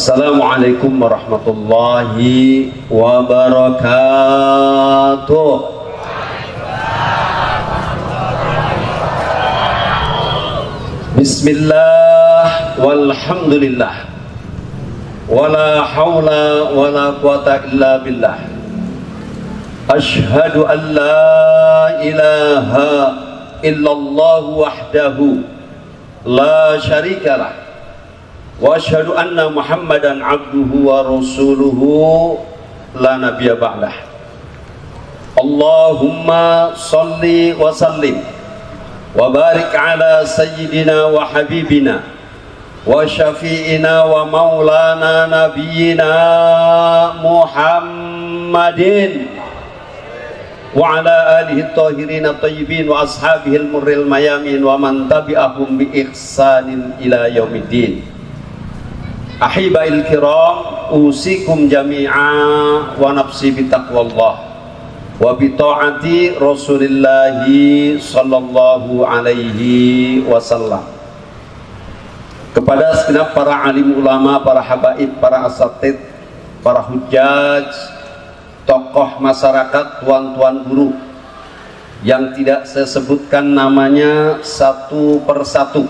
Assalamualaikum warahmatullahi wabarakatuh. Bismillah walhamdulillah wala hawla wala quwata illa billah. Ashhadu an la ilaha illallah wahdahu la syarikalah wa asyhadu anna Muhammadan abduhu wa rasuluhu la nabiyya ba'dah. Allahumma salli wa sallim wa barik ala sayyidina wa habibina wa syafi'ina wa maulana nabiyyina Muhammadin wa ala alihi at-tahirin at-tayyibin wa ashabihi al-murril mayamin wa man tabi'ahum bi ihsanin ila yaumiddin. Ahibail kiram, usikum jami'a wa nafsi bitaqwallah wa bita'ati Rasulillahi sallallahu alaihi wasallam. Kepada segenap para alim ulama, para habaib, para asatid, para hujjaj, tokoh masyarakat, tuan-tuan guru yang tidak saya sebutkan namanya satu persatu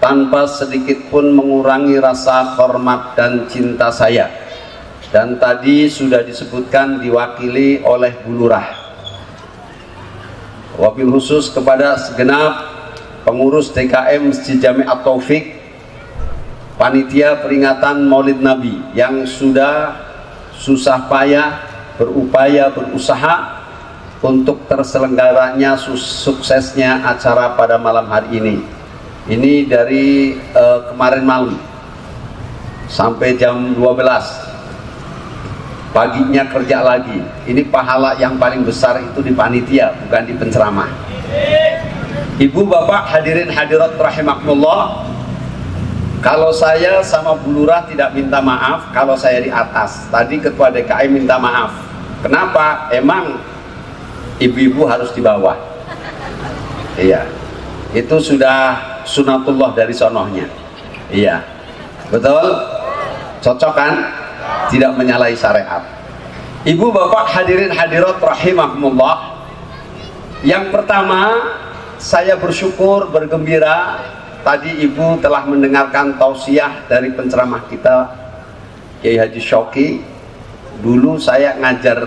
tanpa sedikit pun mengurangi rasa hormat dan cinta saya, dan tadi sudah disebutkan diwakili oleh Bu Lurah. Wabil khusus kepada segenap pengurus DKM Masjid Jami' At-Taufik, panitia peringatan Maulid Nabi yang sudah susah payah berupaya berusaha untuk terselenggaranya suksesnya acara pada malam hari ini. Ini dari kemarin malam sampai jam 12 paginya kerja lagi. Ini pahala yang paling besar itu di panitia, bukan di penceramah. Ibu bapak hadirin hadirat rahimakumullah, kalau saya sama Bu Lurah tidak minta maaf kalau saya di atas. Tadi ketua DKI minta maaf. Kenapa? Emang ibu-ibu harus di bawah. Iya, itu sudah sunatullah dari sonohnya. Iya, betul, cocok kan? Tidak menyalahi syariat. Ibu bapak hadirin hadirat rahimakumullah, yang pertama saya bersyukur, bergembira tadi ibu telah mendengarkan tausiah dari penceramah kita Kiai Haji Syauqi. Dulu saya ngajar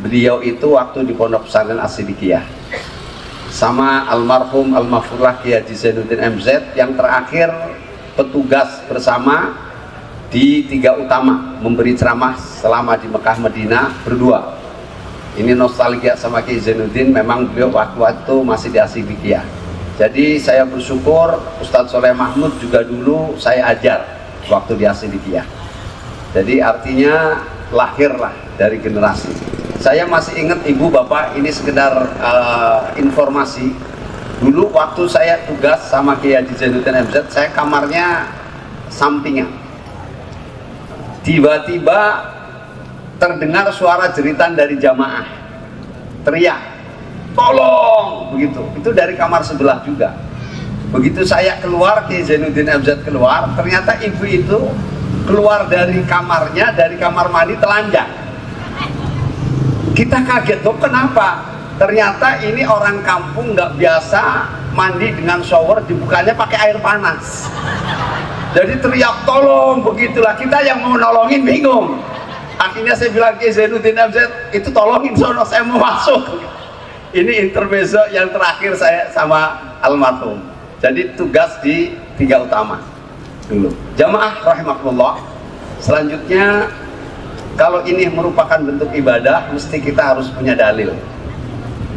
beliau itu waktu di Pondok Pesantren As-Siddiqiyah sama almarhum almarhumah Kiai Haji Zainuddin MZ, yang terakhir petugas bersama di Tiga Utama memberi ceramah selama di Mekah Madinah berdua. Ini nostalgia sama Kiai Zainuddin, memang beliau waktu masih di As-Siddiqiyah. Jadi saya bersyukur Ustadz Soleh Mahmud juga dulu saya ajar waktu di As-Siddiqiyah. Jadi artinya lahirlah dari generasi. Saya masih ingat ibu bapak, ini sekedar informasi. Dulu waktu saya tugas sama Kiai Haji Zainuddin MZ, saya kamarnya sampingan. Tiba-tiba terdengar suara jeritan dari jamaah, teriak, tolong, begitu. Itu dari kamar sebelah juga. Begitu saya keluar, Kiai Zainuddin MZ keluar, ternyata ibu itu keluar dari kamarnya, dari kamar mandi telanjang. Kita kaget, loh kenapa? Ternyata ini orang kampung nggak biasa mandi dengan shower, dibukanya pakai air panas. Jadi teriak tolong, begitulah. Kita yang mau nolongin bingung. Akhirnya saya bilang ke Zainuddin MZ, itu tolongin sono, saya mau masuk. Ini intermezzo yang terakhir saya sama almarhum. Jadi tugas di Tiga Utama dulu. Jamaah rahimakumullah, selanjutnya kalau ini merupakan bentuk ibadah, mesti kita harus punya dalil.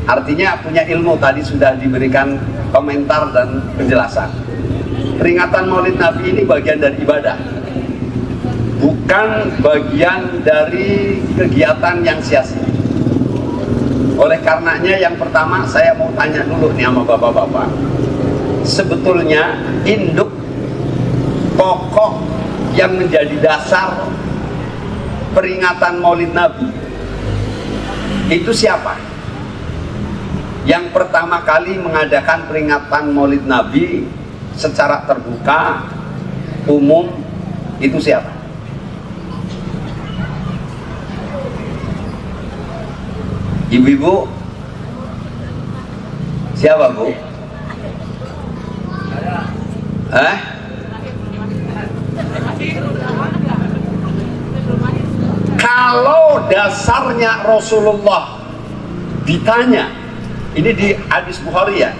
Artinya punya ilmu. Tadi sudah diberikan komentar dan penjelasan. Peringatan Maulid Nabi ini bagian dari ibadah, bukan bagian dari kegiatan yang sia-sia. Oleh karenanya yang pertama saya mau tanya dulu nih sama bapak-bapak. Sebetulnya induk pokok yang menjadi dasar peringatan Maulid Nabi itu siapa? Yang pertama kali mengadakan peringatan Maulid Nabi secara terbuka, umum, Itu siapa? Ibu-ibu, siapa Bu? Kalau dasarnya Rasulullah ditanya, ini di hadis Bukhari ya,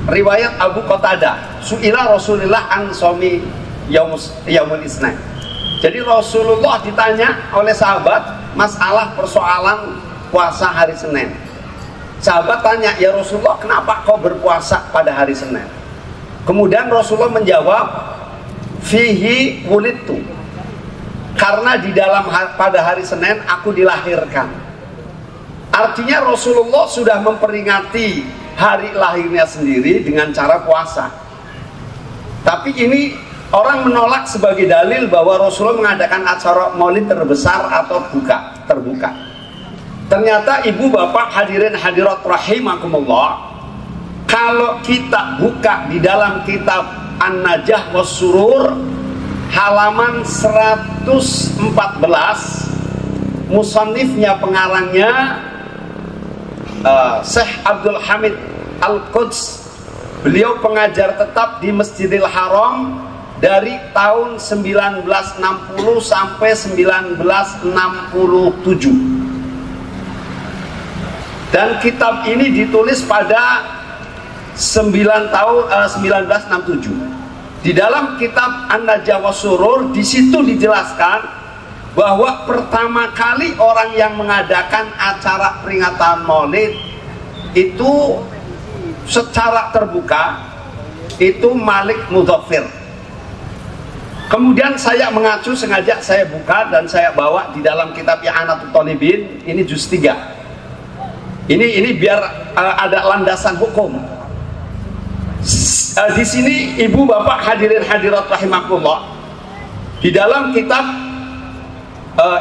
riwayat Abu Qatadah, su'ila Rasulullah an somi yaumul isnain. Jadi Rasulullah ditanya oleh sahabat masalah persoalan puasa hari Senin. Sahabat tanya, ya Rasulullah, kenapa kau berpuasa pada hari Senin? Kemudian Rasulullah menjawab, fihi wulidtu, karena di dalam pada hari Senin aku dilahirkan. Artinya Rasulullah sudah memperingati hari lahirnya sendiri dengan cara puasa. Tapi ini orang menolak sebagai dalil bahwa Rasulullah mengadakan acara maulid terbesar atau terbuka. Ternyata ibu bapak hadirin hadirat rahimakumullah, kalau kita buka di dalam kitab An-Najah was Surur halaman 114, musannifnya pengarangnya Syekh Abdul Hamid Al-Quds, beliau pengajar tetap di Masjidil Haram dari tahun 1960 sampai 1967. Dan kitab ini ditulis pada 1967. Di dalam kitab An-Najah was Surur, di situ dijelaskan bahwa pertama kali orang yang mengadakan acara peringatan Maulid itu secara terbuka itu Malik Mudzaffir. Kemudian saya mengacu, sengaja saya buka dan saya bawa di dalam kitab I'anatul Thalibin, ini juz 3. Ini biar ada landasan hukum. Di sini ibu bapak hadirin hadirat rahimakumullah, di dalam kitab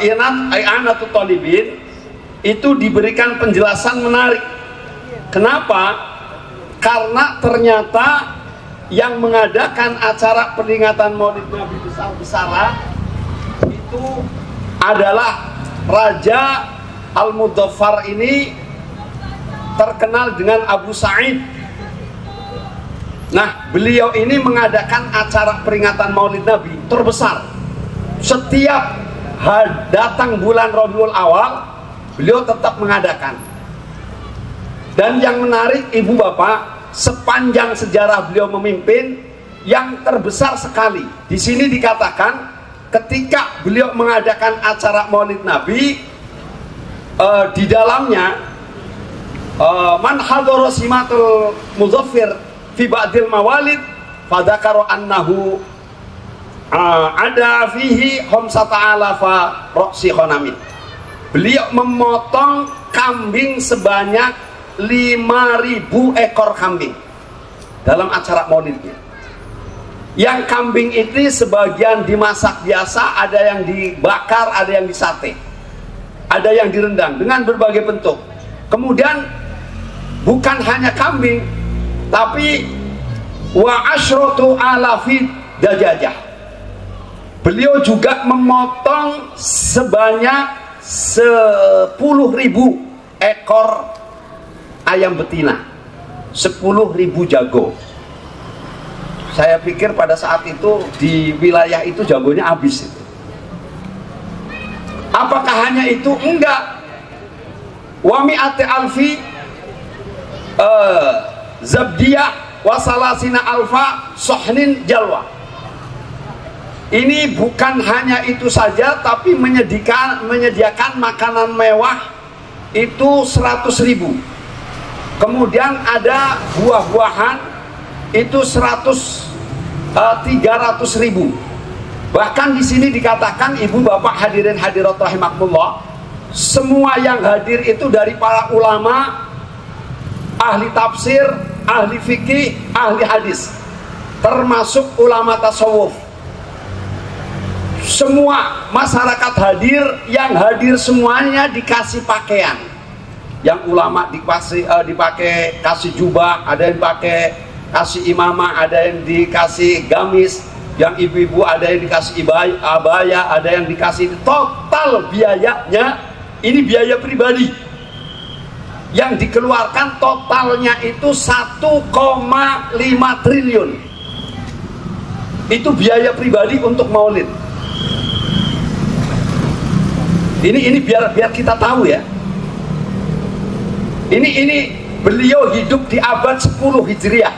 I'anatul Thalibin itu diberikan penjelasan menarik. Kenapa? Karena ternyata yang mengadakan acara peringatan Maulid Nabi besar-besaran itu adalah Raja Al-Mudzaffar, ini terkenal dengan Abu Sa'id. Nah, beliau ini mengadakan acara peringatan Maulid Nabi terbesar. Setiap datang bulan Rabiul Awal, beliau tetap mengadakan. Dan yang menarik ibu bapak, sepanjang sejarah beliau memimpin, yang terbesar sekali di sini dikatakan ketika beliau mengadakan acara Maulid Nabi, di dalamnya man hadara simatul Mudzaffir fi ba'dil mawalid fadzakara annahu ada fihi khamsata alafa ra'si khanamin. Beliau memotong kambing sebanyak 5.000 ekor kambing dalam acara maulidnya. Yang kambing itu sebagian dimasak biasa, ada yang dibakar, ada yang disate, ada yang direndang dengan berbagai bentuk. Kemudian bukan hanya kambing, tapi wa asyratu alafi dajajah. Beliau juga memotong sebanyak 10.000 ekor ayam betina, 10.000 jago. Saya pikir pada saat itu di wilayah itu jagonya habis itu. Apakah hanya itu? Enggak. Wa mi'ati alfi zabdiyah wa salasina alfa sohnin jalwa. Ini bukan hanya itu saja, tapi menyediakan makanan mewah itu 100.000. Kemudian ada buah-buahan itu 300.000. Bahkan di sini dikatakan ibu bapak hadirin hadirat rahimakumullah, semua yang hadir itu dari para ulama, ahli tafsir, ahli fikih, ahli hadis, termasuk ulama tasawuf. Semua masyarakat hadir, yang hadir semuanya dikasih pakaian. Yang ulama kasih jubah, ada yang pakai kasih imamah, ada yang dikasih gamis, Yang ibu-ibu ada yang dikasih abaya, ada yang dikasih, total biayanya ini biaya pribadi yang dikeluarkan totalnya itu 1,5 triliun. Itu biaya pribadi untuk maulid. Ini biar kita tahu ya. Ini beliau hidup di abad 10 Hijriah.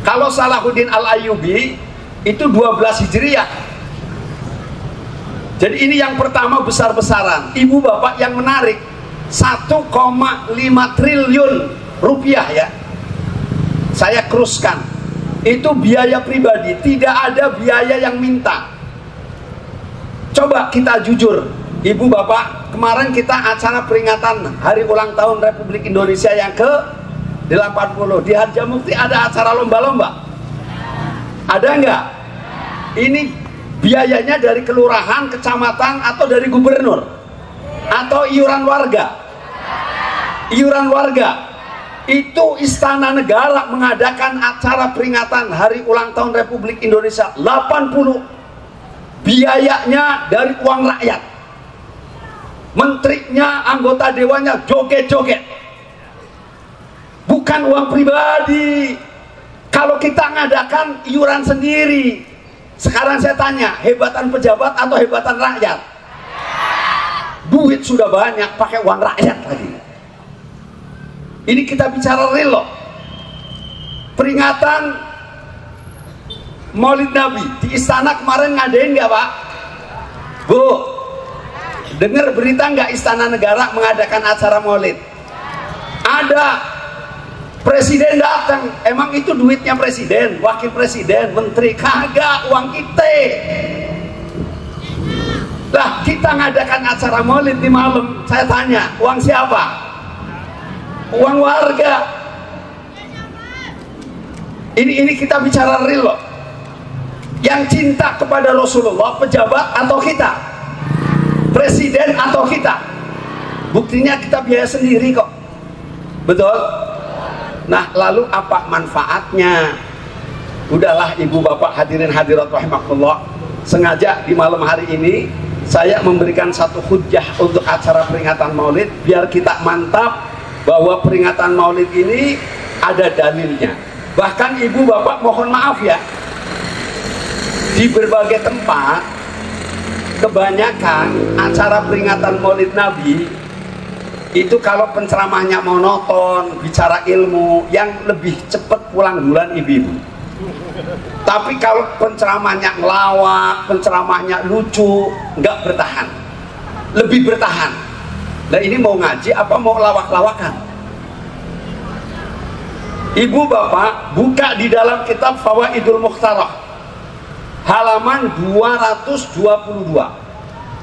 Kalau Salahuddin Al-Ayyubi itu 12 Hijriah. Jadi ini yang pertama besar-besaran. Ibu bapak yang menarik 1,5 triliun rupiah ya. Saya kruskan. Itu biaya pribadi, tidak ada biaya yang minta. Coba kita jujur, ibu bapak, kemarin kita acara peringatan hari ulang tahun Republik Indonesia yang ke-80. Di Harjamukti ada acara lomba-lomba? Ada enggak? Ini biayanya dari kelurahan, kecamatan, atau dari gubernur? Atau iuran warga? Iuran warga. Itu Istana Negara mengadakan acara peringatan hari ulang tahun Republik Indonesia 80. Biayanya dari uang rakyat. Menterinya, anggota dewannya joget-joget. Bukan uang pribadi. Kalau kita ngadakan iuran sendiri. Sekarang saya tanya, hebatan pejabat atau hebatan rakyat? Duit sudah banyak, pakai uang rakyat lagi. Ini kita bicara real loh. Peringatan Maulid Nabi di istana kemarin ngadain nggak Pak? Bu, dengar berita nggak Istana Negara mengadakan acara Maulid? Ada. Presiden datang, emang itu duitnya presiden, wakil presiden, menteri? Kagak, uang kita. Lah kita ngadakan acara Maulid di malam, saya tanya, uang siapa? Uang warga. Ini kita bicara real loh. Yang cinta kepada Rasulullah pejabat atau kita? Presiden atau kita? Buktinya kita biaya sendiri kok. Betul? Nah, lalu apa manfaatnya? Udahlah ibu bapak hadirin hadirat rahimakumullah, sengaja di malam hari ini saya memberikan satu hujjah untuk acara peringatan Maulid biar kita mantap bahwa peringatan Maulid ini ada dalilnya. Bahkan ibu bapak mohon maaf ya, di berbagai tempat kebanyakan acara peringatan Maulid Nabi itu kalau penceramahnya monoton, bicara ilmu, yang lebih cepat pulang duluan ibu-ibu. Tapi kalau penceramahnya ngelawak, penceramahnya lucu, nggak bertahan, lebih bertahan. Nah ini mau ngaji apa mau lawak-lawakan? Ibu bapak buka di dalam kitab Fawaidul Mukhtarah halaman 222.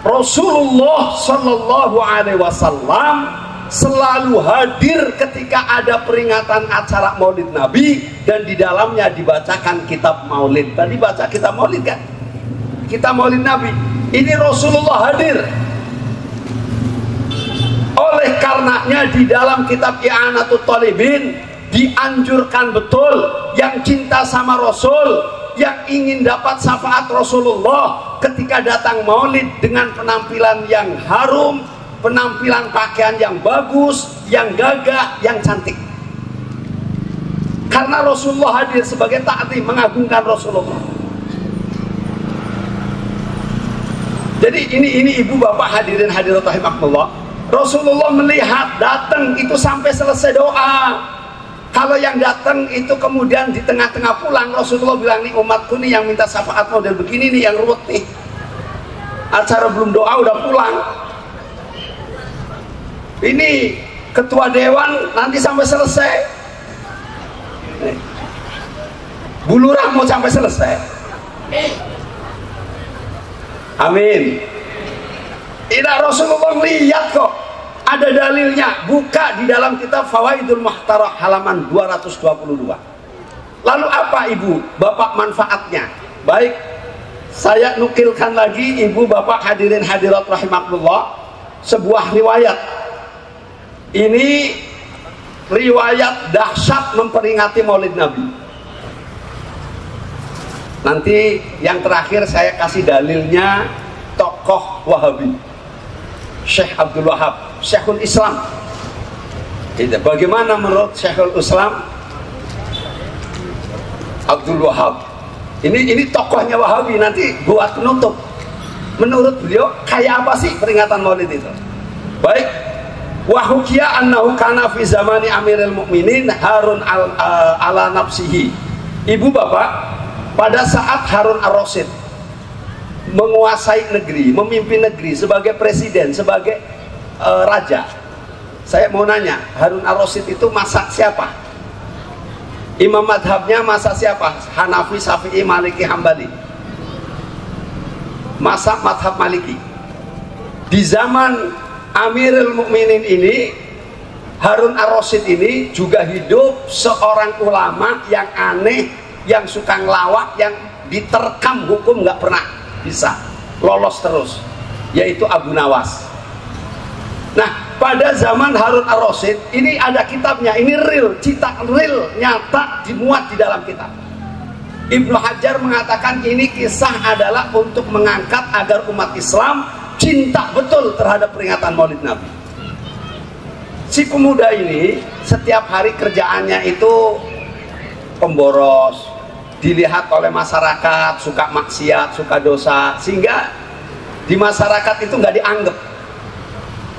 Rasulullah Shallallahu Alaihi Wasallam selalu hadir ketika ada peringatan acara Maulid Nabi dan di dalamnya dibacakan kitab Maulid. Tadi baca kitab Maulid kan? Kitab Maulid Nabi. Ini Rasulullah hadir. Oleh karenanya di dalam kitab I'anatul Talibin dianjurkan betul yang cinta sama Rasul, yang ingin dapat syafaat Rasulullah ketika datang Maulid dengan penampilan yang harum, penampilan pakaian yang bagus, yang gagah, yang cantik. Karena Rasulullah hadir sebagai ta'zim, mengagungkan Rasulullah. Jadi ini ibu bapak hadirin hadirat rahimakumullah, Rasulullah melihat datang itu sampai selesai doa. Kalau yang datang itu kemudian di tengah-tengah pulang, Rasulullah bilang, nih umatku nih yang minta syafaat model begini nih, yang ruwet nih, acara belum doa udah pulang. Ini ketua dewan nanti sampai selesai, Bu Lurah mau sampai selesai. Amin. Tidak, Rasulullah lihat kok, ada dalilnya. Buka di dalam kitab Fawaidul Mukhtarah halaman 222. Lalu apa ibu bapak manfaatnya? Baik, saya nukilkan lagi ibu bapak hadirin hadirat rahimakumullah sebuah riwayat. Ini riwayat dahsyat memperingati Maulid Nabi. Nanti yang terakhir saya kasih dalilnya tokoh Wahabi, Syekh Abdul Wahab, Syekhul Islam. Bagaimana menurut Syekhul Islam Abdul Wahab? Ini tokohnya Wahabi, nanti buat penutup. Menurut beliau kayak apa sih peringatan Maulid itu? Baik, wahukia annahu kana fi zamani Amirul Mukminin Harun ala nafsihi. Ibu bapak, pada saat Harun ar-Rasyid menguasai negeri, memimpin negeri sebagai presiden, sebagai raja. Saya mau nanya, Harun ar-Rasyid itu masak siapa? Imam madhabnya masa siapa? Hanafi, Syafi'i, Maliki, Hambali. Masa madhab Maliki. Di zaman Amirul Mukminin ini, Harun ar-Rasyid ini juga hidup seorang ulama yang aneh, yang suka ngelawak, yang diterkam hukum nggak pernah bisa lolos terus, yaitu Abu Nawas. Nah, pada zaman Harun ar-Rasyid ini ada kitabnya, ini real, cetak real, nyata, dimuat di dalam kitab. Ibnu Hajar mengatakan ini kisah adalah untuk mengangkat agar umat Islam cinta betul terhadap peringatan Maulid Nabi. Si pemuda ini setiap hari kerjaannya itu pemboros, dilihat oleh masyarakat, suka maksiat, suka dosa, sehingga di masyarakat itu nggak dianggap.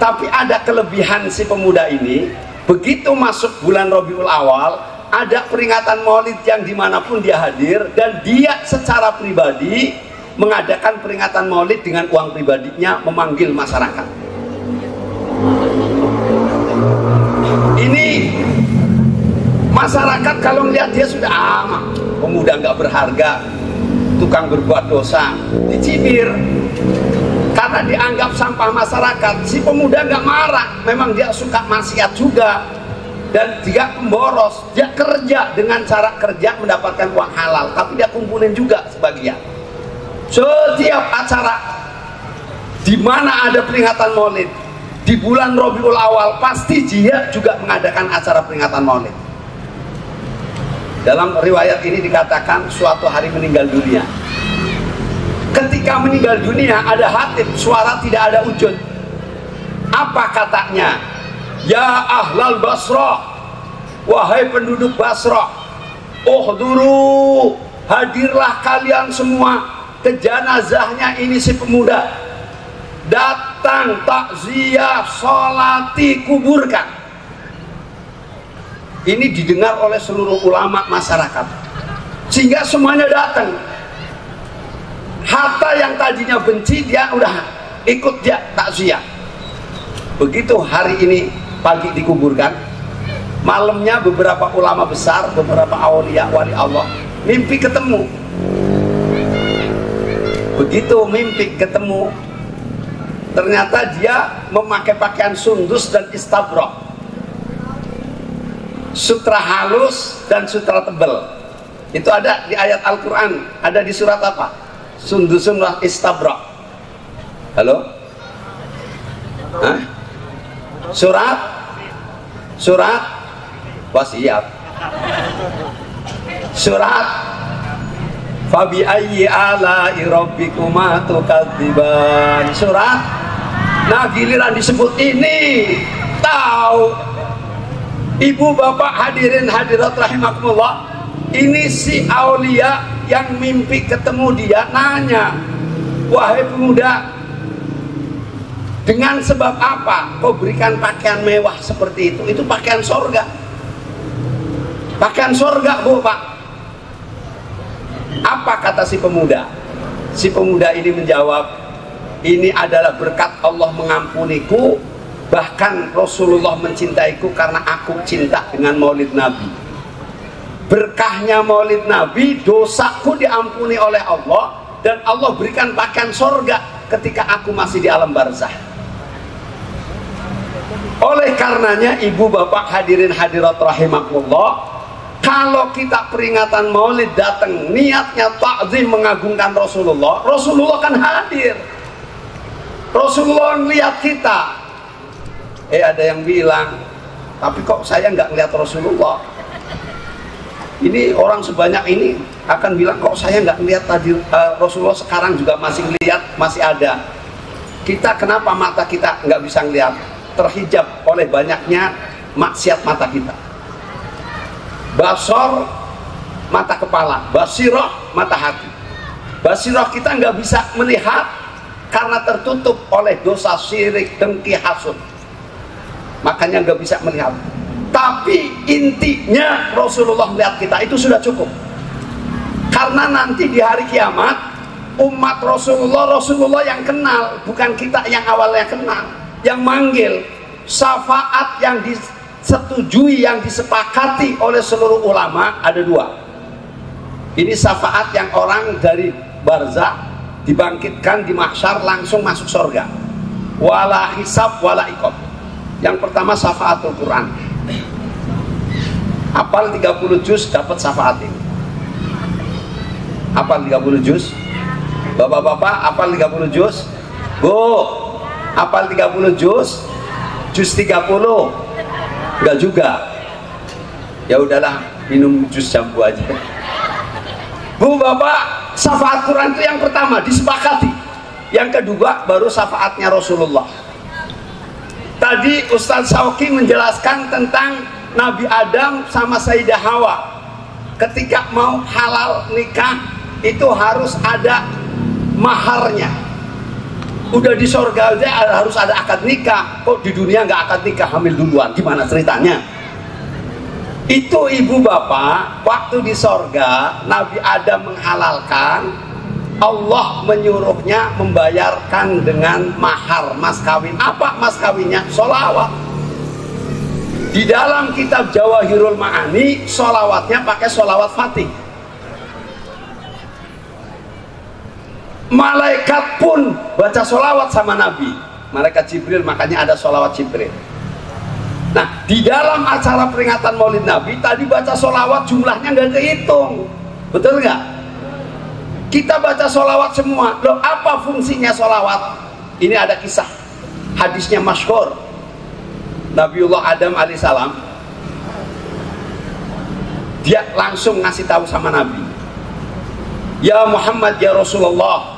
Tapi ada kelebihan si pemuda ini, begitu masuk bulan Rabiul Awal, ada peringatan Maulid yang dimanapun dia hadir, dan dia secara pribadi mengadakan peringatan Maulid dengan uang pribadinya, memanggil masyarakat. Ini masyarakat kalau melihat dia sudah amat, pemuda nggak berharga, tukang berbuat dosa, dicibir. Karena dianggap sampah masyarakat, si pemuda nggak marah, memang dia suka maksiat juga, dan dia pemboros, dia kerja dengan cara kerja mendapatkan uang halal, tapi dia kumpulin juga sebagian. Setiap acara di mana ada peringatan Maulid di bulan Rabiul Awal, pasti dia juga mengadakan acara peringatan Maulid. Dalam riwayat ini dikatakan suatu hari meninggal dunia. Ketika meninggal dunia ada hatib, suara tidak ada ujud. Apa katanya? Ya ahlal Basrah, wahai penduduk Basrah, uhduru, hadirlah kalian semua ke janazahnya ini si pemuda. Datang takziah, sholati, kuburkan. Ini didengar oleh seluruh ulama masyarakat, sehingga semuanya datang. Hatta yang tadinya benci, dia udah ikut dia takziah. Begitu hari ini pagi dikuburkan, malamnya beberapa ulama besar, beberapa aulia wali Allah mimpi ketemu. Begitu mimpi ketemu, ternyata dia memakai pakaian sundus dan istabrak, sutra halus dan sutra tebal. Itu ada di ayat Al-Quran, ada di surat apa? Sundusun wa istabrak. Halo? Hah? Surat wasiat. Surat fabi ayyi ala'i rabbikuma tukadziban. Surat, nah giliran disebut ini, tahu. Ibu bapak hadirin hadirat rahimakumullah, ini si aulia yang mimpi ketemu dia nanya, wahai pemuda, dengan sebab apa kau berikan pakaian mewah seperti itu? Itu pakaian sorga, pakaian sorga bu pak. Apa kata si pemuda? Si pemuda ini menjawab, ini adalah berkat Allah mengampuniku, bahkan Rasulullah mencintaiku karena aku cinta dengan Maulid Nabi. Berkahnya Maulid Nabi, dosaku diampuni oleh Allah, dan Allah berikan pakaian sorga ketika aku masih di alam barzah. Oleh karenanya ibu bapak hadirin hadirat rahimakumullah, kalau kita peringatan Maulid datang niatnya takzim mengagungkan Rasulullah, Rasulullah kan hadir. Rasulullah melihat kita. Ada yang bilang, tapi kok saya nggak ngeliat Rasulullah? Ini orang sebanyak ini akan bilang, kok saya nggak melihat tadi Rasulullah, sekarang juga masih melihat, masih ada. Kita kenapa mata kita nggak bisa melihat? Terhijab oleh banyaknya maksiat mata kita. Basor, mata kepala. Basirah, mata hati. Basirah kita nggak bisa melihat karena tertutup oleh dosa syirik, dengki, hasud. Makanya nggak bisa melihat. Tapi intinya Rasulullah melihat kita itu sudah cukup. Karena nanti di hari kiamat umat Rasulullah yang kenal, bukan kita yang awalnya kenal, yang manggil. Syafaat yang disetujui, yang disepakati oleh seluruh ulama ada dua. Ini syafaat yang orang dari barzakh dibangkitkan di mahsyar langsung masuk surga. Wala hisab wala iqab. Yang pertama syafaatul Quran. Hafal 30 juz dapat syafaat ini. Hafal 30 juz. Bapak-bapak hafal 30 juz. Bu, hafal 30 juz. Juz 30. Enggak juga. Ya udahlah, minum jus jambu aja. Bu, bapak, syafaat Quran itu yang pertama disepakati. Yang kedua baru syafaatnya Rasulullah. Tadi Ustaz Syauqi menjelaskan tentang Nabi Adam sama Sayyidah Hawa. Ketika mau halal nikah itu harus ada maharnya. Udah di surga aja harus ada akad nikah. Kok di dunia nggak akad nikah, hamil duluan? Gimana ceritanya? Itu ibu bapak, waktu di surga Nabi Adam menghalalkan, Allah menyuruhnya membayarkan dengan mahar, mas kawin. Apa mas kawinnya? Sholawat. Di dalam kitab Jawahirul Ma'ani, sholawatnya pakai sholawat Fatih. Malaikat pun baca sholawat sama Nabi. Malaikat Jibril, makanya ada sholawat Jibril. Nah, di dalam acara peringatan Maulid Nabi tadi baca sholawat jumlahnya nggak kehitung, betul nggak? Kita baca sholawat semua. Loh, apa fungsinya sholawat? Ini ada kisah, hadisnya masyhur. Nabiullah Adam alaihissalam, dia langsung ngasih tahu sama Nabi, ya Muhammad, ya Rasulullah,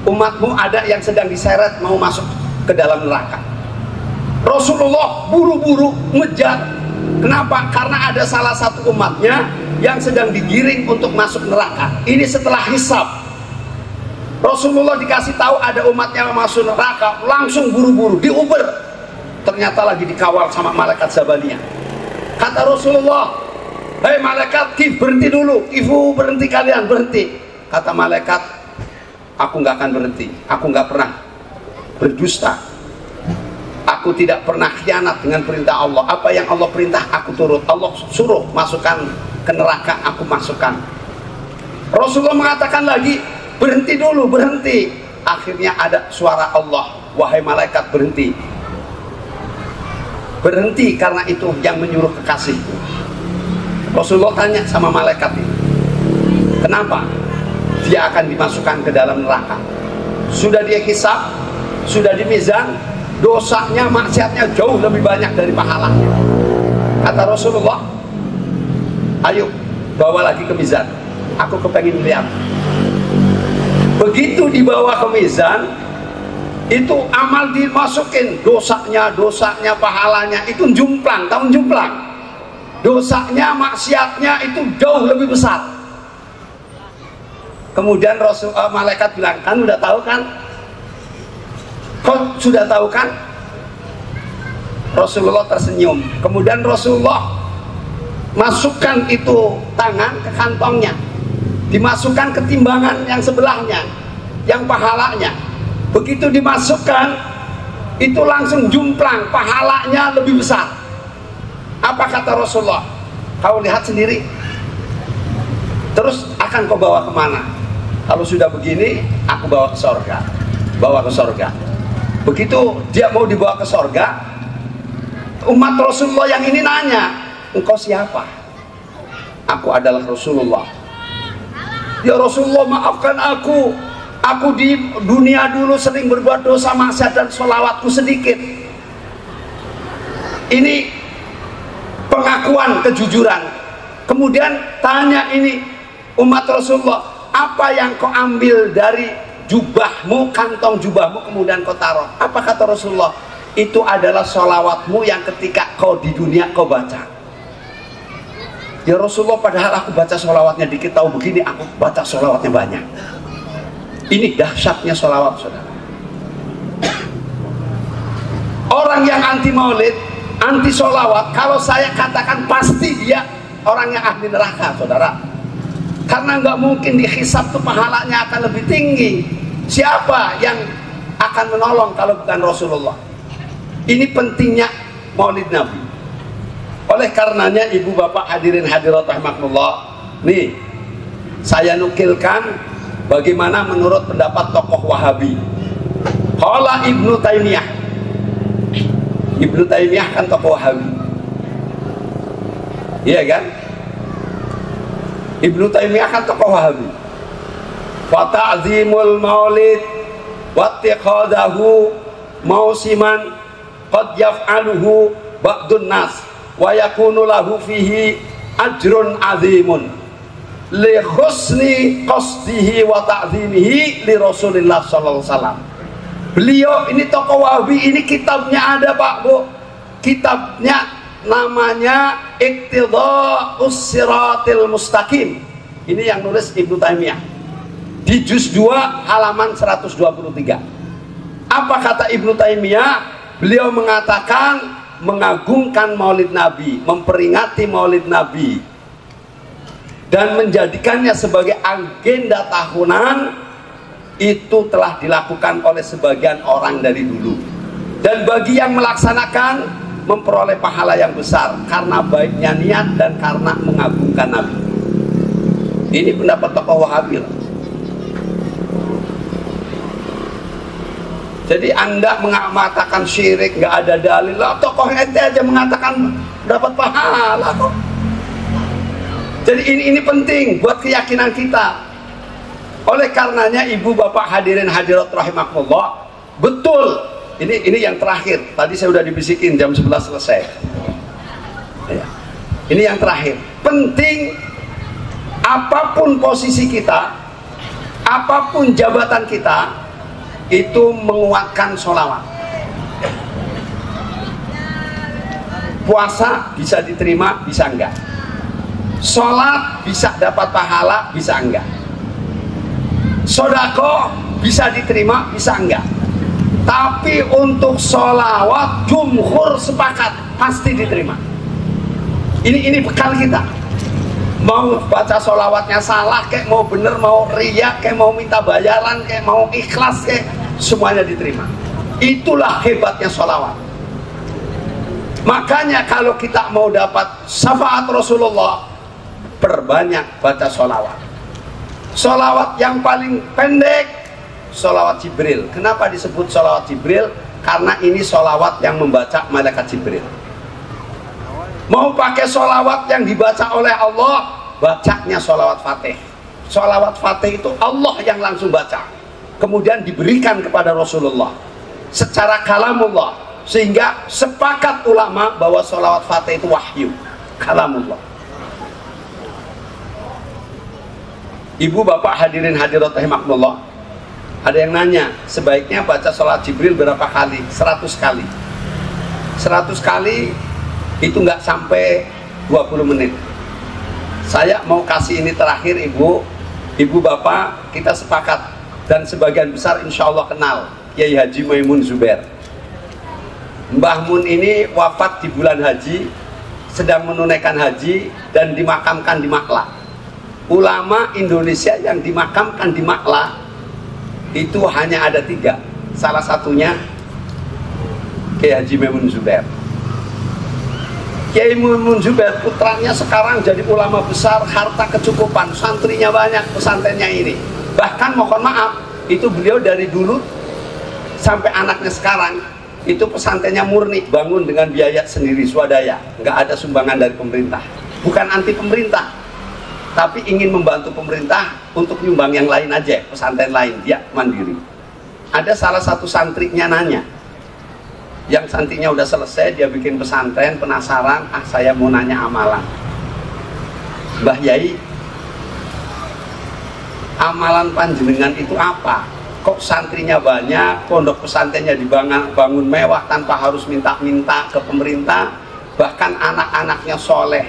umatmu ada yang sedang diseret mau masuk ke dalam neraka. Rasulullah buru-buru ngejar. Kenapa? Karena ada salah satu umatnya yang sedang digiring untuk masuk neraka. Ini setelah hisab. Rasulullah dikasih tahu ada umatnya yang masuk neraka, langsung buru-buru diuber. Ternyata lagi dikawal sama malaikat Zabaniyah. Kata Rasulullah, hei malaikat, berhenti dulu. Ibu berhenti, kalian berhenti. Kata malaikat, aku nggak akan berhenti. Aku nggak pernah berdusta. Aku tidak pernah khianat dengan perintah Allah. Apa yang Allah perintah aku turut. Allah suruh masukkan ke neraka, aku masukkan. Rasulullah mengatakan lagi, berhenti dulu, berhenti. Akhirnya ada suara Allah, wahai malaikat, berhenti. Berhenti karena itu yang menyuruh kekasihku. Rasulullah tanya sama malaikat ini, kenapa dia akan dimasukkan ke dalam neraka? Sudah dia hisab, sudah dimizan, dosanya, maksiatnya jauh lebih banyak dari pahalanya. Kata Rasulullah, ayo bawa lagi ke mizan, aku kepengen lihat. Begitu dibawa ke mizan, itu amal dimasukin, dosanya, pahalanya itu jumplang, tahun jumplang. Dosanya, maksiatnya itu jauh lebih besar. Kemudian malaikat bilang, kan udah tahu kan? Kau sudah tahu kan? Rasulullah tersenyum. Kemudian Rasulullah masukkan itu tangan ke kantongnya, dimasukkan ke timbangan yang sebelahnya, yang pahalanya. Begitu dimasukkan, itu langsung jumplang, pahalanya lebih besar. Apa kata Rasulullah? Kau lihat sendiri. Terus akan kau bawa kemana? Kalau sudah begini, aku bawa ke sorga. Bawa ke sorga. Begitu dia mau dibawa ke sorga, umat Rasulullah yang ini nanya, engkau siapa? Aku adalah Rasulullah. Ya Rasulullah, maafkan aku. Aku di dunia dulu sering berbuat dosa, maksiat, dan sholawatku sedikit. Ini pengakuan kejujuran. Kemudian tanya ini umat Rasulullah, apa yang kau ambil dari jubahmu, kantong jubahmu, kemudian kau taruh? Apa kata Rasulullah? Itu adalah sholawatmu yang ketika kau di dunia kau baca. Ya Rasulullah, padahal aku baca sholawatnya dikit, tahu begini, aku baca sholawatnya banyak. Ini dahsyatnya sholawat, saudara. Orang yang anti maulid, anti sholawat, kalau saya katakan pasti dia orang yang ahli neraka, saudara. Karena nggak mungkin dihisab tuh pahalanya akan lebih tinggi. Siapa yang akan menolong kalau bukan Rasulullah? Ini pentingnya maulid Nabi. Oleh karenanya ibu bapak hadirin hadirat rahimakumullah, nih saya nukilkan bagaimana menurut pendapat tokoh Wahabi. Qala Ibnu Taimiyah. Ibnu Taimiyah kan tokoh Wahabi, iya kan? Ibnu Taimiyah kan tokoh Wahabi. Wa ta'zimul maulid wa ittikhadahu mausiman qad yaf'aluhu ba'dun nas wa yakunu lahu fihi ajrun azimun li husni qasdihi wa ta'zimihi li Rasulillah sallallahu alaihi wasallam. Beliau ini tokoh Wahabi, ini kitabnya ada Pak Bu, kitabnya namanya Iqtida'us Siratil Mustaqim. Ini yang nulis Ibnu Taimiyah di juz 2 halaman 123. Apa kata Ibnu Taimiyah? Beliau mengatakan mengagungkan maulid Nabi, memperingati maulid Nabi dan menjadikannya sebagai agenda tahunan itu telah dilakukan oleh sebagian orang dari dulu, dan bagi yang melaksanakan memperoleh pahala yang besar karena baiknya niat dan karena mengagungkan Nabi. Ini pendapat tokoh Wahabi. Jadi Anda mengatakan syirik, nggak ada dalil lah, tokoh ente aja mengatakan dapat pahala kok. Jadi ini penting buat keyakinan kita. Oleh karenanya ibu bapak hadirin hadirat rahimakumullah, betul, ini yang terakhir. Tadi saya udah dibisikin jam 11 selesai ya. Ini yang terakhir. Penting, apapun posisi kita, apapun jabatan kita, itu menguatkan sholawat. Puasa bisa diterima, bisa enggak. Sholat bisa dapat pahala, bisa enggak. Sodako bisa diterima, bisa enggak. Tapi untuk sholawat jumhur sepakat pasti diterima. Ini bekal kita. Mau baca sholawatnya salah kayak, mau bener, mau riya kayak, mau minta bayaran kayak, mau ikhlas kayak, semuanya diterima. Itulah hebatnya sholawat. Makanya kalau kita mau dapat syafaat Rasulullah, perbanyak baca sholawat. Sholawat yang paling pendek, sholawat Jibril. Kenapa disebut sholawat Jibril? Karena ini sholawat yang membaca malaikat Jibril. Mau pakai sholawat yang dibaca oleh Allah, bacanya sholawat Fatih. Sholawat Fatih itu Allah yang langsung baca, kemudian diberikan kepada Rasulullah secara kalamullah, sehingga sepakat ulama bahwa sholawat Fatih itu wahyu, kalamullah. Ibu bapak hadirin hadirat rahimakumullah, ada yang nanya sebaiknya baca sholat Jibril berapa kali? 100 kali. 100 kali itu nggak sampai 20 menit. Saya mau kasih ini terakhir ibu bapak, kita sepakat dan sebagian besar insya Allah kenal Kiai Haji Maimun Zubair. Mbah Mun ini wafat di bulan haji, sedang menunaikan haji dan dimakamkan di Makla. Ulama Indonesia yang dimakamkan di Makla itu hanya ada 3. Salah satunya Kiai Haji Maimun Zubair. Kiai Maimun Zubair putranya sekarang jadi ulama besar, harta kecukupan, santrinya banyak, pesantrennya ini. Bahkan mohon maaf, itu beliau dari dulu sampai anaknya sekarang itu pesantrennya murni, bangun dengan biaya sendiri, swadaya, nggak ada sumbangan dari pemerintah. Bukan anti pemerintah, tapi ingin membantu pemerintah untuk nyumbang yang lain aja, pesantren lain, dia mandiri. Ada salah satu santrinya nanya, yang santrinya udah selesai, dia bikin pesantren, penasaran, saya mau nanya amalan. Mbah Yai, amalan panjenengan itu apa? Kok santrinya banyak, pondok pesantrennya dibangun mewah tanpa harus minta-minta ke pemerintah, bahkan anak-anaknya soleh.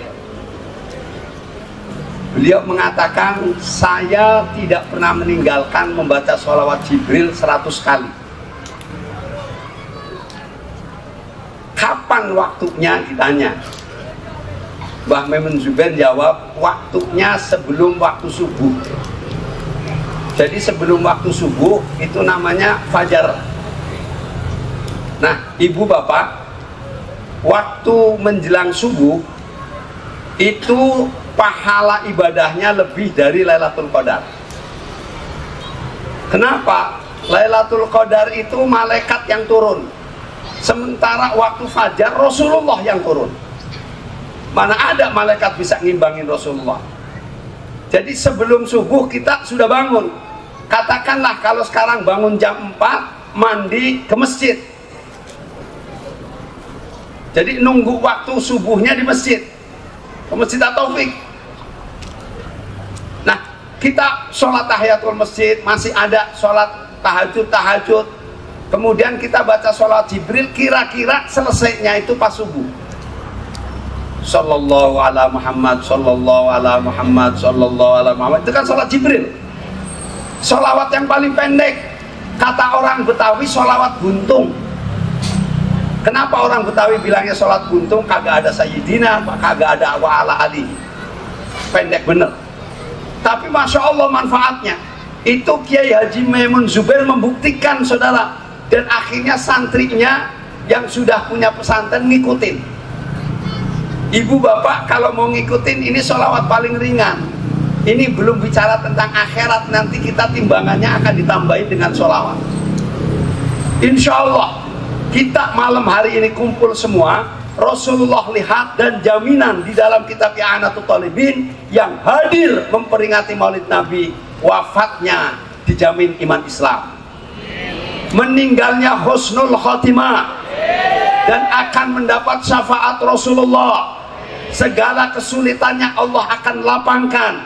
Beliau mengatakan, saya tidak pernah meninggalkan membaca sholawat Jibril 100 kali. Kapan waktunya, ditanya. Mbah Maimun Zubair jawab, waktunya sebelum waktu subuh. Jadi sebelum waktu subuh itu namanya fajar. Nah, ibu bapak, waktu menjelang subuh itu pahala ibadahnya lebih dari Lailatul Qadar. Kenapa? Lailatul Qadar itu malaikat yang turun, sementara waktu fajar Rasulullah yang turun. Mana ada malaikat bisa ngimbangin Rasulullah. Jadi sebelum subuh kita sudah bangun. Katakanlah kalau sekarang bangun jam 4, mandi ke masjid. Jadi nunggu waktu subuhnya di masjid, ke Masjid At-Taufik. Nah, kita sholat tahiyatul masjid, masih ada sholat tahajud. Kemudian kita baca sholat Jibril, kira-kira selesainya itu pas subuh. Sallallahu ala Muhammad, sallallahu ala Muhammad, sallallahu ala Muhammad. Itu kan sholat Jibril. Sholawat yang paling pendek. Kata orang Betawi, sholawat buntung. Kenapa orang Betawi bilangnya sholat buntung? Kagak ada Sayyidina, kagak ada wa ala ali. Pendek bener. Tapi Masya Allah manfaatnya. Itu Kiai Haji Maimun Zubair membuktikan, saudara. Dan akhirnya santrinya yang sudah punya pesantren ngikutin. Ibu bapak kalau mau ngikutin, ini sholawat paling ringan. Ini belum bicara tentang akhirat, nanti kita timbangannya akan ditambahin dengan sholawat. Insya Allah kita malam hari ini kumpul semua. Rasulullah lihat dan jaminan di dalam kitab I'anatul Talibin yang hadir memperingati Maulid Nabi, wafatnya dijamin iman Islam, meninggalnya husnul khotimah, dan akan mendapat syafaat Rasulullah. Segala kesulitannya Allah akan lapangkan,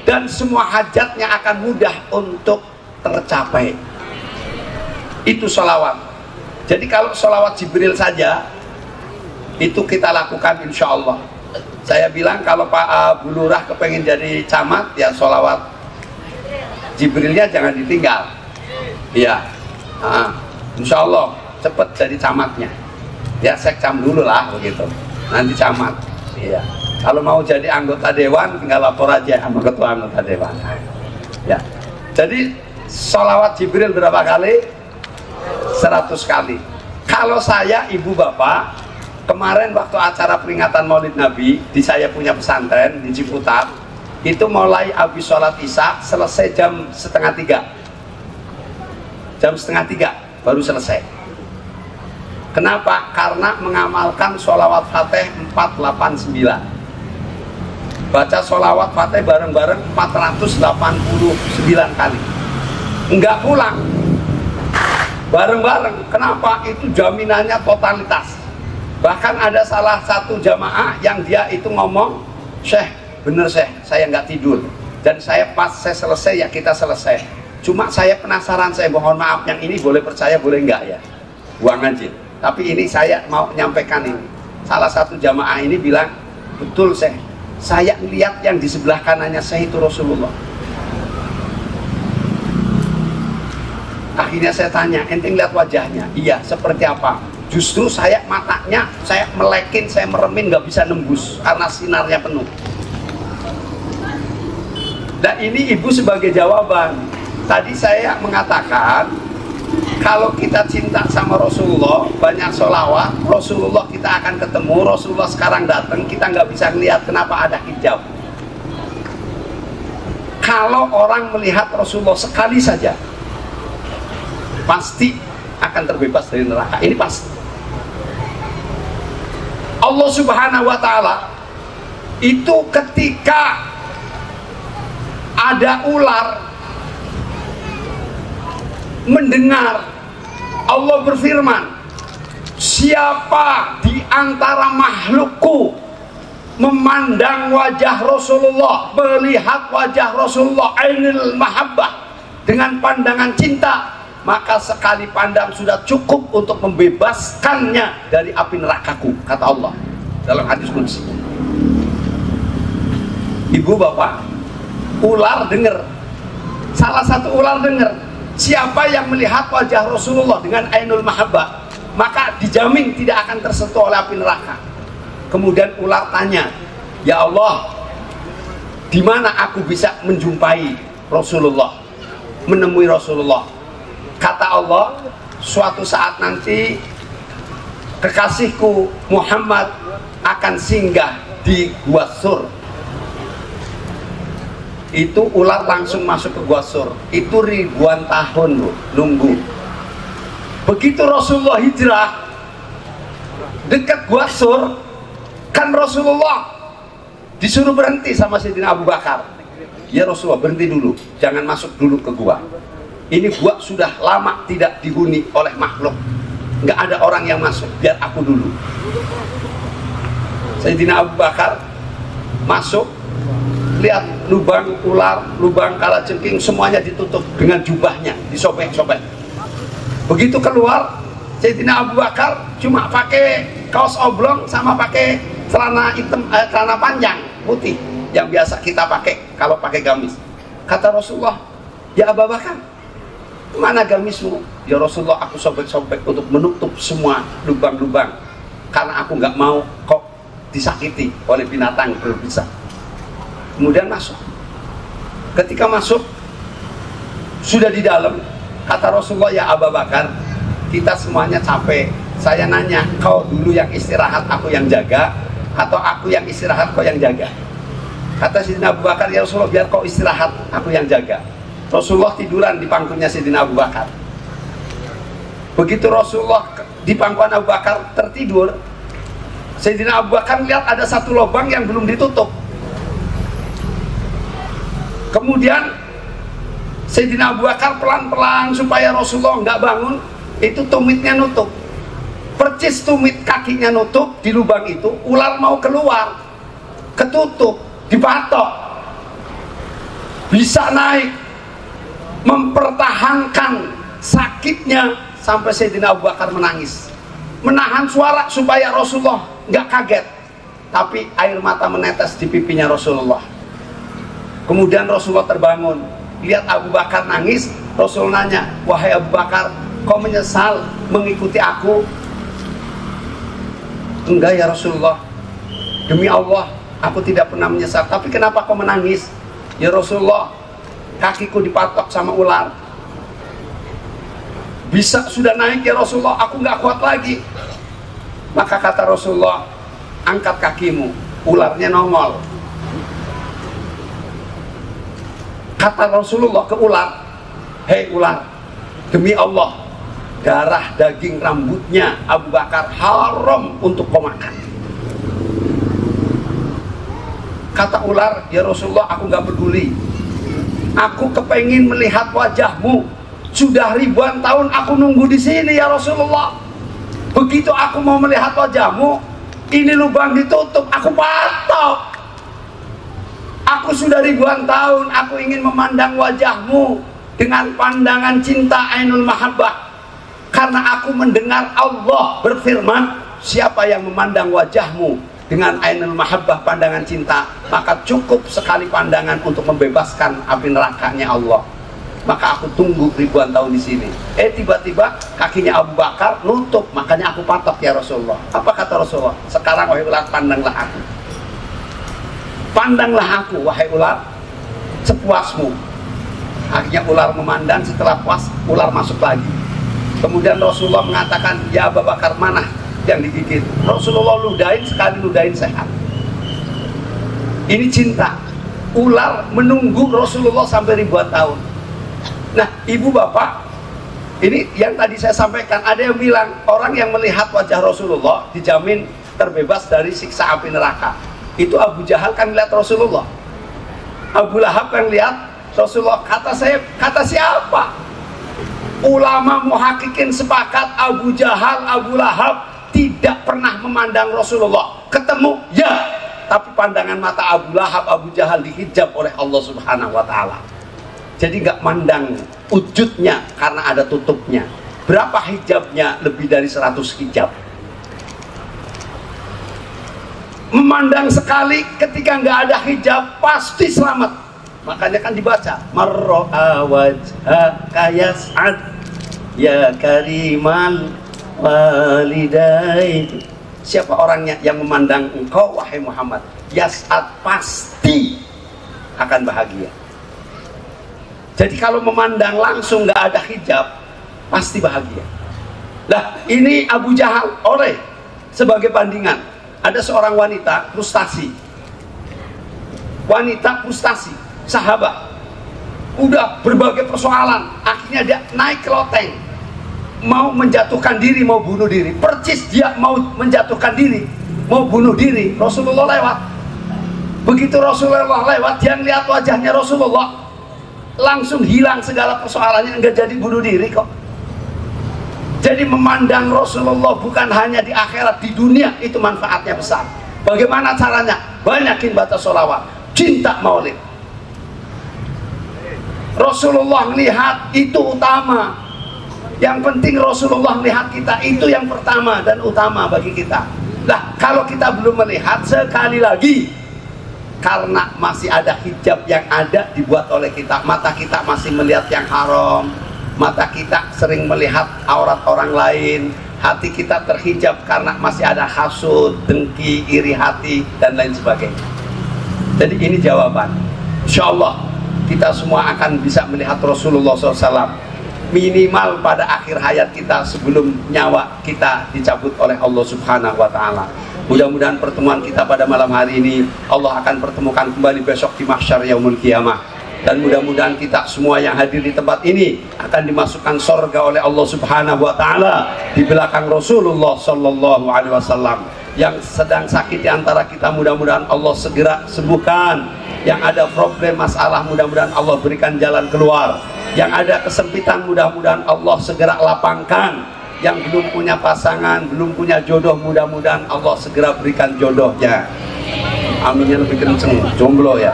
dan semua hajatnya akan mudah untuk tercapai. Itu sholawat. Jadi kalau sholawat Jibril saja itu kita lakukan insya Allah. Saya bilang kalau Pak Bu Lurah kepengen jadi camat, ya sholawat Jibrilnya jangan ditinggal. Iya, insya Allah cepet jadi camatnya. Ya sekcam dulu lah begitu, nanti camat. Iya. Kalau mau jadi anggota dewan tinggal lapor aja sama ketua anggota dewan. Ya. Jadi sholawat Jibril berapa kali? 100 kali. Kalau saya, ibu bapak, kemarin waktu acara peringatan Maulid Nabi di saya punya pesantren di Ciputat, itu mulai habis sholat isya selesai jam 2:30. Jam 2:30 baru selesai. Kenapa? Karena mengamalkan sholawat Fatih 489. Baca sholawat Fatih bareng-bareng 489 kali. Enggak pulang, bareng-bareng. Kenapa? Itu jaminannya totalitas. Bahkan ada salah satu jamaah yang dia itu ngomong, Syekh, bener Syekh, saya nggak tidur. Dan saya pas saya selesai, ya kita selesai. Cuma saya penasaran, saya mohon maaf, yang ini boleh percaya, boleh enggak ya? Buang aja. Tapi ini saya mau nyampaikan ini. Salah satu jamaah ini bilang, betul Syekh, saya lihat yang di sebelah kanannya saya itu Rasulullah. Akhirnya saya tanya, ente lihat wajahnya? Iya, seperti apa? Justru saya matanya, saya melekin, saya meremin, nggak bisa nembus karena sinarnya penuh. Dan ini ibu sebagai jawaban. Tadi saya mengatakan, kalau kita cinta sama Rasulullah, banyak sholawat, Rasulullah kita akan ketemu. Rasulullah sekarang datang, kita nggak bisa ngelihat, kenapa ada hijab. Kalau orang melihat Rasulullah sekali saja, pasti akan terbebas dari neraka. Ini pasti. Allah Subhanahu wa ta'ala itu ketika ada ular mendengar Allah berfirman, siapa di antara makhlukku memandang wajah Rasulullah, melihat wajah Rasulullah ainul mahabbah, dengan pandangan cinta, maka sekali pandang sudah cukup untuk membebaskannya dari api nerakaku, kata Allah dalam hadis qudsi. Ibu bapak, ular dengar, salah satu ular dengar, siapa yang melihat wajah Rasulullah dengan ainul mahabbah, maka dijamin tidak akan tersentuh oleh api neraka. Kemudian ular tanya, ya Allah, di mana aku bisa menjumpai Rasulullah, menemui Rasulullah? Kata Allah, suatu saat nanti kekasihku Muhammad akan singgah di Gua Sur. Itu ular langsung masuk ke Gua Sur. Itu ribuan tahun loh, nunggu. Begitu Rasulullah hijrah dekat Gua Sur, kan Rasulullah disuruh berhenti sama Sayyidina Abu Bakar. Ya Rasulullah, berhenti dulu, jangan masuk dulu ke gua. Ini gua sudah lama tidak dihuni oleh makhluk, nggak ada orang yang masuk, biar aku dulu. Sayyidina Abu Bakar masuk, lihat lubang ular, lubang kalajengking, semuanya ditutup dengan jubahnya, disobek-sobek. Begitu keluar, Sayyidina Abu Bakar cuma pakai kaos oblong sama pakai celana hitam, celana panjang putih yang biasa kita pakai kalau pakai gamis. Kata Rasulullah, ya Abu Bakar, mana gamismu? Ya Rasulullah, aku sobek-sobek untuk menutup semua lubang-lubang karena aku nggak mau kok disakiti oleh binatang berbisa. Kemudian masuk. Ketika masuk, sudah di dalam, kata Rasulullah, ya Abu Bakar, kita semuanya capek. Saya nanya, kau dulu yang istirahat, aku yang jaga, atau aku yang istirahat, kau yang jaga? Kata Sayyidina Abu Bakar, ya Rasulullah, biar kau istirahat, aku yang jaga. Rasulullah tiduran di pangkunya Sayyidina Abu Bakar. Begitu Rasulullah di pangkuan Abu Bakar tertidur, Sayyidina Abu Bakar lihat ada satu lubang yang belum ditutup. Kemudian Sayyidina Abu Bakar pelan-pelan supaya Rasulullah nggak bangun, itu tumitnya nutup. Percis tumit kakinya nutup di lubang itu, ular mau keluar, ketutup, dipatok, bisa naik, mempertahankan sakitnya sampai Sayyidina Abu Bakar menangis, menahan suara supaya Rasulullah nggak kaget, tapi air mata menetes di pipinya Rasulullah. Kemudian Rasulullah terbangun, lihat Abu Bakar nangis. Rasul nanya, wahai Abu Bakar, kau menyesal mengikuti aku? Enggak ya Rasulullah, demi Allah aku tidak pernah menyesal. Tapi kenapa kau menangis? Ya Rasulullah, kakiku dipatok sama ular. Bisa sudah naik ya Rasulullah, aku nggak kuat lagi. Maka kata Rasulullah, angkat kakimu. Ularnya nongol. Kata Rasulullah ke ular, hei ular, demi Allah, darah daging rambutnya Abu Bakar haram untuk kau makan. Kata ular, ya Rasulullah, aku nggak peduli. Aku kepengin melihat wajahmu. Sudah ribuan tahun aku nunggu di sini ya Rasulullah. Begitu aku mau melihat wajahmu, ini lubang ditutup, aku patok. Aku sudah ribuan tahun aku ingin memandang wajahmu dengan pandangan cinta ainul mahabbah. Karena aku mendengar Allah berfirman, siapa yang memandang wajahmu dengan ainul mahabbah, pandangan cinta, maka cukup sekali pandangan untuk membebaskan api nerakanya Allah. Maka aku tunggu ribuan tahun di sini. Tiba-tiba kakinya Abu Bakar nutup, makanya aku patok ya Rasulullah. Apa kata Rasulullah? Sekarang wahai ular, pandanglah aku. Pandanglah aku wahai ular, sepuasmu. Akhirnya ular memandang, setelah puas ular masuk lagi. Kemudian Rasulullah mengatakan, ya Abu Bakar, mana yang digigit? Rasulullah ludahin, sekali ludahin sehat. Ini cinta. Ular menunggu Rasulullah sampai ribuan tahun. Nah, ibu bapak, ini yang tadi saya sampaikan, ada yang bilang orang yang melihat wajah Rasulullah dijamin terbebas dari siksa api neraka. Itu Abu Jahal kan lihat Rasulullah, Abu Lahab kan lihat Rasulullah. Kata siapa? Ulama muhakikin sepakat Abu Jahal, Abu Lahab tidak pernah memandang Rasulullah. Ketemu, ya, tapi pandangan mata Abu Lahab, Abu Jahal dihijab oleh Allah Subhanahu wa Ta'ala. Jadi nggak mandang wujudnya karena ada tutupnya. Berapa hijabnya? Lebih dari 100 hijab. Memandang sekali ketika nggak ada hijab pasti selamat. Makanya kan dibaca marro'a wajhaka yas'ad ya karimal walidain. Siapa orangnya yang memandang engkau wahai Muhammad, yas'ad, pasti akan bahagia. Jadi kalau memandang langsung nggak ada hijab pasti bahagia. Nah ini Abu Jahal oleh sebagai bandingan. Ada seorang wanita frustasi, sahabat, udah berbagai persoalan, akhirnya dia naik ke loteng, mau menjatuhkan diri, mau bunuh diri. Percis dia mau menjatuhkan diri, mau bunuh diri, Rasulullah lewat. Begitu Rasulullah lewat, dia lihat wajahnya Rasulullah, langsung hilang segala persoalannya, enggak jadi bunuh diri kok. Jadi memandang Rasulullah bukan hanya di akhirat, di dunia itu manfaatnya besar. Bagaimana caranya? Banyakin baca sholawat, cinta maulid. Rasulullah melihat itu utama. Yang penting Rasulullah melihat kita, itu yang pertama dan utama bagi kita. Nah kalau kita belum melihat, sekali lagi, karena masih ada hijab yang ada dibuat oleh kita, mata kita masih melihat yang haram, mata kita sering melihat aurat orang lain, hati kita terhijab karena masih ada hasud, dengki, iri hati, dan lain sebagainya. Jadi ini jawaban. Insya Allah kita semua akan bisa melihat Rasulullah SAW minimal pada akhir hayat kita sebelum nyawa kita dicabut oleh Allah Subhanahu wa Ta'ala. Mudah-mudahan pertemuan kita pada malam hari ini Allah akan pertemukan kembali besok di mahsyar yaumul qiyamah. Dan mudah-mudahan kita semua yang hadir di tempat ini akan dimasukkan surga oleh Allah Subhanahu wa Ta'ala di belakang Rasulullah Sallallahu Alaihi Wasallam. Yang sedang sakit di antara kita mudah-mudahan Allah segera sembuhkan. Yang ada problem masalah mudah-mudahan Allah berikan jalan keluar. Yang ada kesempitan mudah-mudahan Allah segera lapangkan. Yang belum punya pasangan, belum punya jodoh, mudah-mudahan Allah segera berikan jodohnya. Aminnya lebih kenceng, jomblo ya.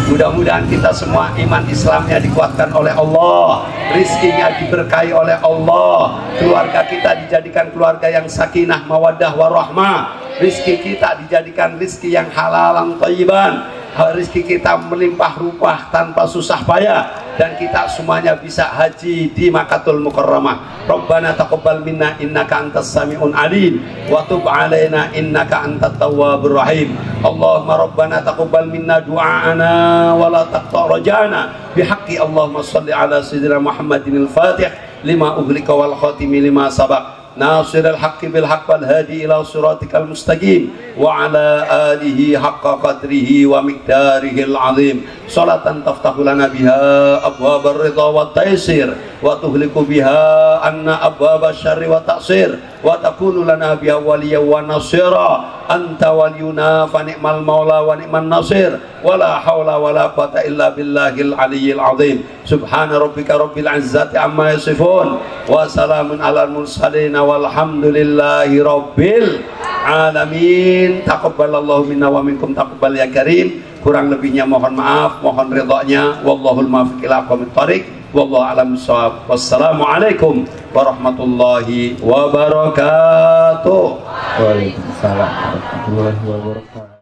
Mudah-mudahan kita semua iman Islamnya dikuatkan oleh Allah, rizkinya diberkahi oleh Allah, keluarga kita dijadikan keluarga yang sakinah, mawaddah, warahmah, rizki kita dijadikan rizki yang halalan thayyiban, rizki kita melimpah ruah tanpa susah payah, dan kita semuanya bisa haji di Makkahul Mukarramah. Rabbana taqabbal minna innaka antas sami'un alim wa tub alaina innaka antat tawwabur rahim. Allahumma rabbana taqabbal minna du'aana wa la taqta' rajana bihaqqi Allahumma shalli ala sayyidina Muhammadin al-Fatih lima uhlika wal khatimi lima sabaq nasirul haqqi bil haqq wal hadi ila siratikal mustaqim wa ala alihi haqqa qadrihi wa miqdarihil azim. Salatan taftahu lana biha abwabar ridha wat taysir wa tuhliku biha anna abwabasy syarri wa ta'sir wa takunu lana biha waliyyan wa nasira. Anta waliyuna fa ni'mal maula wa ni'man nasir wala haula wala quwata illa billahil aliyyil azim. Subhana rabbika rabbil izzati amma yasifun wa salamun alal mursalin walhamdulillahi rabbil alamin. Taqabbalallahu minna wa minkum taqabbal ya karim. Kurang lebihnya mohon maaf, mohon ridhanya. Wallahul muwaffiq ila aqwamit thoriq. Wallahu a'lam bishawab. Wassalamualaikum warahmatullahi wabarakatuh. Waalaikumsalam warahmatullahi wabarakatuh.